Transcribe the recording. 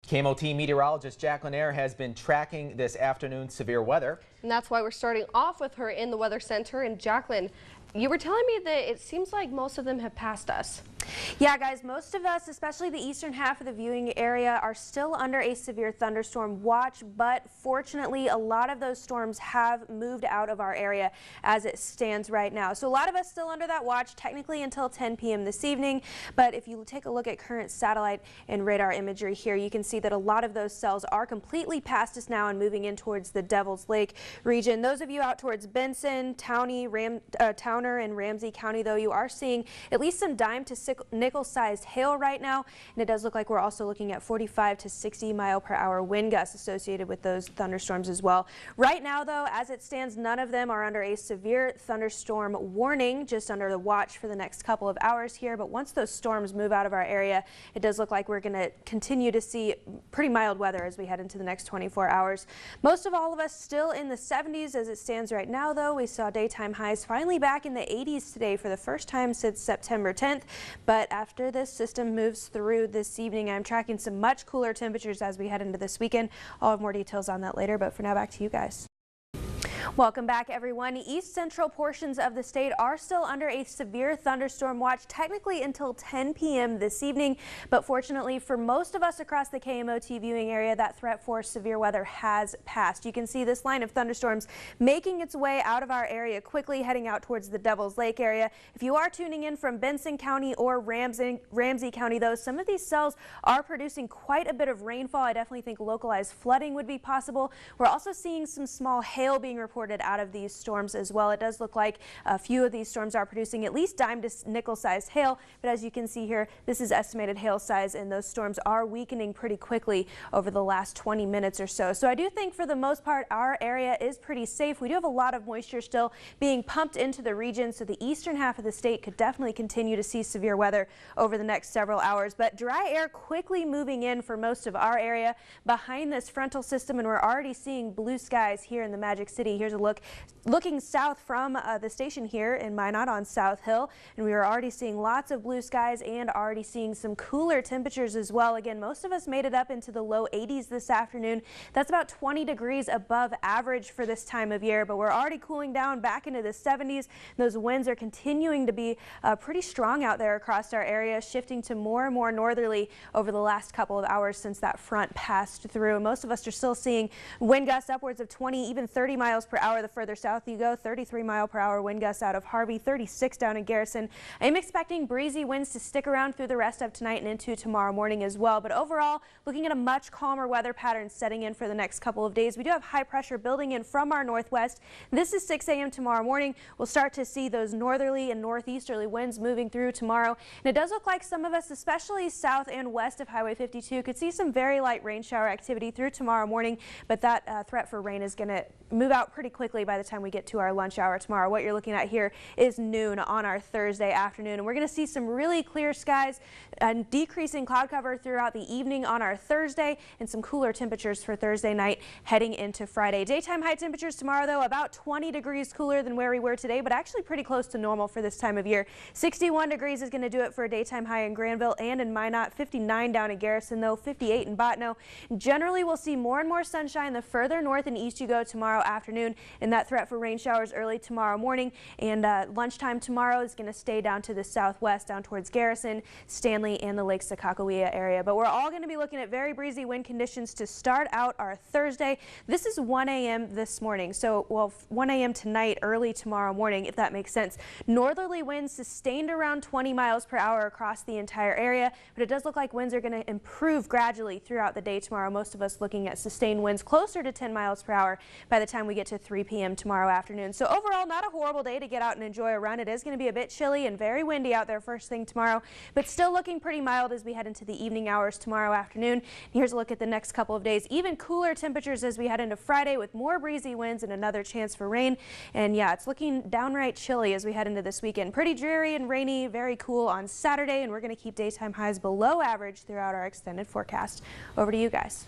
KMOT meteorologist Jacqueline Air has been tracking this afternoon's severe weather. And that's why we're starting off with her in the Weather Center. And Jacqueline, you were telling me that it seems like most of them have passed us. Yeah, guys, most of us, especially the eastern half of the viewing area, are still under a severe thunderstorm watch, but fortunately a lot of those storms have moved out of our area as it stands right now. So a lot of us still under that watch technically until 10 p.m. this evening, but if you take a look at current satellite and radar imagery here, you can see that a lot of those cells are completely past us now and moving in towards the Devil's Lake region. Those of you out towards Benson, Towner, and Ramsey County, though, you are seeing at least some dime to nickel-sized hail right now, and it does look like we're also looking at 45 to 60 mile-per-hour wind gusts associated with those thunderstorms as well. Right now, though, as it stands, none of them are under a severe thunderstorm warning, just under the watch for the next couple of hours here. But once those storms move out of our area, it does look like we're going to continue to see pretty mild weather as we head into the next 24 hours. Most of all of us still in the 70s as it stands right now, though. We saw daytime highs finally back in the 80s today for the first time since September 10th. But after this system moves through this evening, I'm tracking some much cooler temperatures as we head into this weekend. I'll have more details on that later, but for now, back to you guys. Welcome back, everyone. East central portions of the state are still under a severe thunderstorm watch, technically until 10 p.m. this evening. But fortunately for most of us across the KMOT viewing area, that threat for severe weather has passed. You can see this line of thunderstorms making its way out of our area quickly, heading out towards the Devil's Lake area. If you are tuning in from Benson County or Ramsey County, though, some of these cells are producing quite a bit of rainfall. I definitely think localized flooding would be possible. We're also seeing some small hail being reported out of these storms as well. It does look like a few of these storms are producing at least dime to nickel sized hail, but as you can see here, this is estimated hail size, and those storms are weakening pretty quickly over the last 20 minutes or so. So I do think for the most part our area is pretty safe. We do have a lot of moisture still being pumped into the region, so the eastern half of the state could definitely continue to see severe weather over the next several hours. But dry air quickly moving in for most of our area behind this frontal system, and we're already seeing blue skies here in the Magic City. Here's a looking south from the station here in Minot on South Hill, and we are already seeing lots of blue skies and already seeing some cooler temperatures as well. Again, most of us made it up into the low 80s this afternoon. That's about 20 degrees above average for this time of year, but we're already cooling down back into the 70s. Those winds are continuing to be pretty strong out there across our area, shifting to more and more northerly over the last couple of hours since that front passed through. Most of us are still seeing wind gusts upwards of 20, even 30 miles per hour the further south you go. 33 mile-per-hour wind gusts out of Harvey, 36 down in Garrison. I'm expecting breezy winds to stick around through the rest of tonight and into tomorrow morning as well. But overall, looking at a much calmer weather pattern setting in for the next couple of days. We do have high pressure building in from our northwest. This is 6 a.m. tomorrow morning. We'll start to see those northerly and northeasterly winds moving through tomorrow. And it does look like some of us, especially south and west of Highway 52, could see some very light rain shower activity through tomorrow morning. But that threat for rain is going to move out pretty quickly by the time we get to our lunch hour tomorrow. What you're looking at here is noon on our Thursday afternoon, and we're going to see some really clear skies and decreasing cloud cover throughout the evening on our Thursday, and some cooler temperatures for Thursday night heading into Friday. Daytime high temperatures tomorrow, though, about 20 degrees cooler than where we were today, but actually pretty close to normal for this time of year. 61 degrees is going to do it for a daytime high in Granville and in Minot. 59 down in Garrison, though. 58 in Botno. Generally, we'll see more and more sunshine the further north and east you go tomorrow afternoon, and that threat for rain showers early tomorrow morning, and lunchtime tomorrow is going to stay down to the southwest, down towards Garrison, Stanley, and the Lake Sakakawea area. But we're all going to be looking at very breezy wind conditions to start out our Thursday. This is 1 a.m. this morning, so 1 a.m. tonight, early tomorrow morning, if that makes sense. Northerly winds sustained around 20 miles per hour across the entire area, but it does look like winds are going to improve gradually throughout the day tomorrow. Most of us looking at sustained winds closer to 10 miles per hour by the time we get to 3 p.m. tomorrow afternoon. So overall, not a horrible day to get out and enjoy a run. It is going to be a bit chilly and very windy out there first thing tomorrow, but still looking pretty mild as we head into the evening hours tomorrow afternoon. And here's a look at the next couple of days. Even cooler temperatures as we head into Friday with more breezy winds and another chance for rain. And yeah, it's looking downright chilly as we head into this weekend. Pretty dreary and rainy, very cool on Saturday, and we're going to keep daytime highs below average throughout our extended forecast. Over to you guys.